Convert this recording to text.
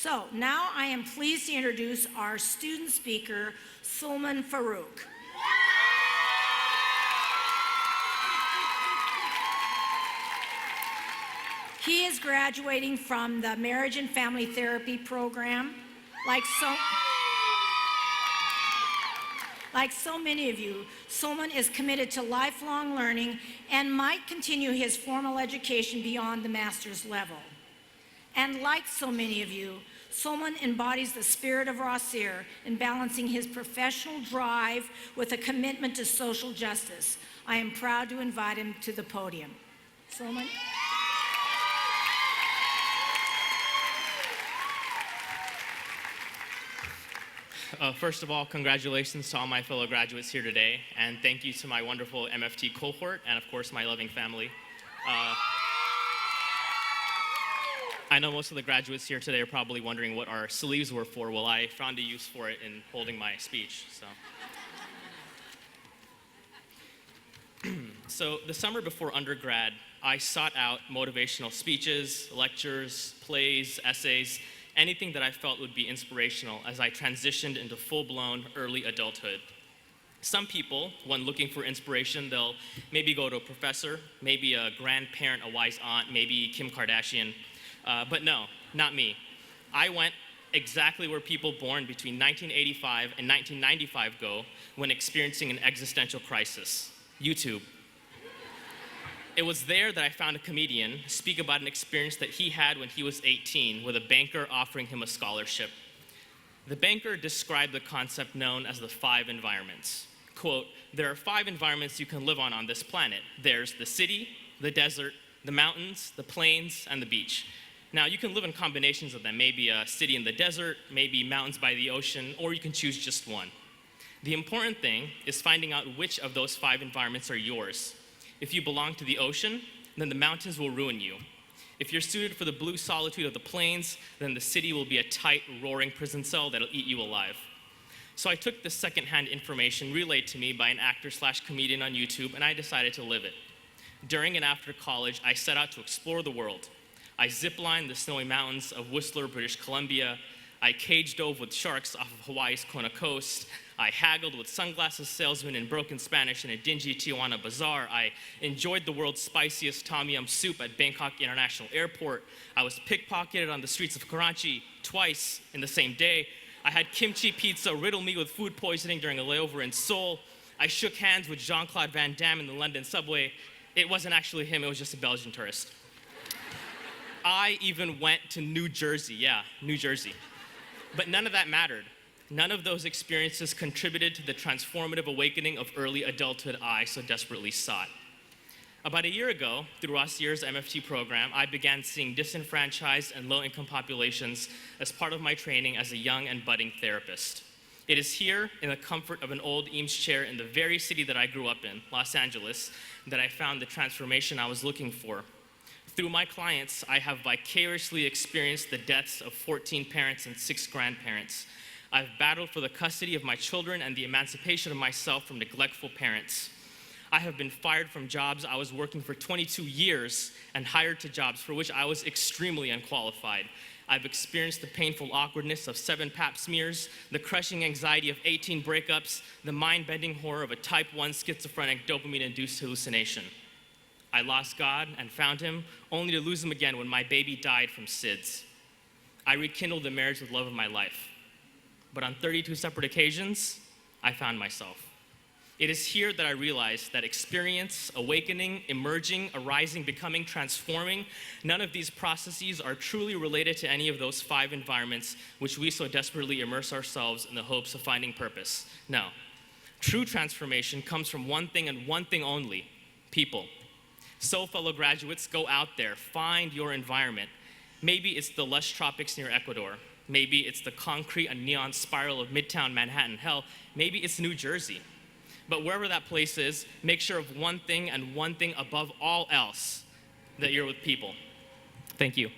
So now I am pleased to introduce our student speaker, Salman Farook. He is graduating from the Marriage and Family Therapy program. Like so many of you, Salman is committed to lifelong learning and might continue his formal education beyond the master's level. And like so many of you, Salman embodies the spirit of Rossier in balancing his professional drive with a commitment to social justice. I am proud to invite him to the podium. Salman? First of all, congratulations to all my fellow graduates here today, and thank you to my wonderful MFT cohort, and of course, my loving family. I know most of the graduates here today are probably wondering what our sleeves were for. Well, I found a use for it in holding my speech, So the summer before undergrad, I sought out motivational speeches, lectures, plays, essays, anything that I felt would be inspirational as I transitioned into full-blown early adulthood. Some people, when looking for inspiration, they'll maybe go to a professor, maybe a grandparent, a wise aunt, maybe Kim Kardashian. But no, not me. I went exactly where people born between 1985 and 1995 go when experiencing an existential crisis: YouTube. It was there that I found a comedian speak about an experience that he had when he was 18 with a banker offering him a scholarship. The banker described the concept known as the 5 environments. Quote, "There are 5 environments you can live on this planet. There's the city, the desert, the mountains, the plains, and the beach. Now, you can live in combinations of them, maybe a city in the desert, maybe mountains by the ocean, or you can choose just one. The important thing is finding out which of those 5 environments are yours. If you belong to the ocean, then the mountains will ruin you. If you're suited for the blue solitude of the plains, then the city will be a tight, roaring prison cell that'll eat you alive." So I took this secondhand information relayed to me by an actor/comedian on YouTube, and I decided to live it. During and after college, I set out to explore the world. I ziplined the snowy mountains of Whistler, British Columbia. I cage dove with sharks off of Hawaii's Kona coast. I haggled with sunglasses salesmen in broken Spanish in a dingy Tijuana bazaar. I enjoyed the world's spiciest tom yum soup at Bangkok International Airport. I was pickpocketed on the streets of Karachi twice in the same day. I had kimchi pizza riddle me with food poisoning during a layover in Seoul. I shook hands with Jean-Claude Van Damme in the London subway. It wasn't actually him, it was just a Belgian tourist. I even went to New Jersey, yeah, New Jersey. But none of that mattered. None of those experiences contributed to the transformative awakening of early adulthood I so desperately sought. About a year ago, through Rossier's MFT program, I began seeing disenfranchised and low-income populations as part of my training as a young and budding therapist. It is here, in the comfort of an old Eames chair in the very city that I grew up in, Los Angeles, that I found the transformation I was looking for. Through my clients, I have vicariously experienced the deaths of 14 parents and 6 grandparents. I've battled for the custody of my children and the emancipation of myself from neglectful parents. I have been fired from jobs I was working for 22 years and hired to jobs for which I was extremely unqualified. I've experienced the painful awkwardness of 7 pap smears, the crushing anxiety of 18 breakups, the mind-bending horror of a type 1 schizophrenic dopamine-induced hallucination. I lost God and found him, only to lose him again when my baby died from SIDS. I rekindled the marriage with love of my life. But on 32 separate occasions, I found myself. It is here that I realized that experience, awakening, emerging, arising, becoming, transforming, none of these processes are truly related to any of those 5 environments which we so desperately immerse ourselves in the hopes of finding purpose. No. True transformation comes from one thing and one thing only: people. So, fellow graduates, go out there, find your environment. Maybe it's the lush tropics near Ecuador. Maybe it's the concrete and neon spiral of Midtown Manhattan. Hell, maybe it's New Jersey. But wherever that place is, make sure of one thing and one thing above all else: that you're with people. Thank you.